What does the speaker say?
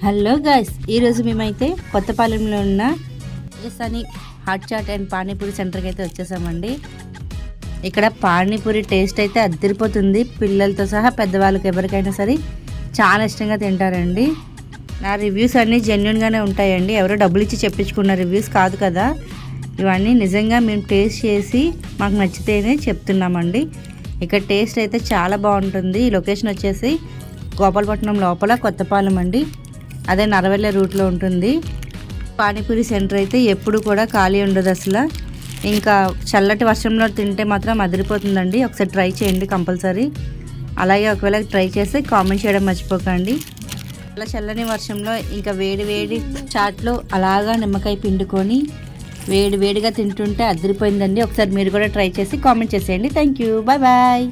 Hello guys, ఈరోజు మేమైతే కొత్తపాలెంలో ఉన్న రాజస్థానీ హాట్ చాట్ అండ్ పానీపూరి సెంటర్కి అయితే వచ్చేసామండి. ఇక్కడ పానీపూరి టేస్ట్ అయితే అద్దరిపోతుంది. పిల్లలతో సహా పెద్దవాళ్ళకి ఎవరికైనా సరే చాలా ఇష్టంగా తింటారండి. నా రివ్యూస్ అన్నీ జెన్యున్గానే ఉంటాయండి. ఎవరో డబ్బులు ఇచ్చి చెప్పించుకున్న రివ్యూస్ కాదు కదా, ఇవన్నీ నిజంగా మేము టేస్ట్ చేసి మాకు నచ్చితేనే చెప్తున్నామండి. ఇక్కడ టేస్ట్ అయితే చాలా బాగుంటుంది. ఈ లొకేషన్ వచ్చేసి గోపాలపట్నం లోపల కొత్తపాలెం అండి. అదే నరవెల్ల రూట్లో ఉంటుంది. పానీపూరి సెంటర్ అయితే ఎప్పుడు కూడా ఖాళీ ఉండదు అసలు. ఇంకా చల్లటి వర్షంలో తింటే మాత్రం అదిరిపోతుందండి. ఒకసారి ట్రై చేయండి కంపల్సరీ. అలాగే ఒకవేళ ట్రై చేస్తే కామెంట్ చేయడం మర్చిపోకండి. అలా చల్లని వర్షంలో ఇంకా వేడి వేడి చాట్లు అలాగా నిమ్మకాయ పిండుకొని వేడిగా తింటుంటే అదిరిపోయిందండి. ఒకసారి మీరు కూడా ట్రై చేసి కామెంట్ చేసేయండి. Thank you, bye bye.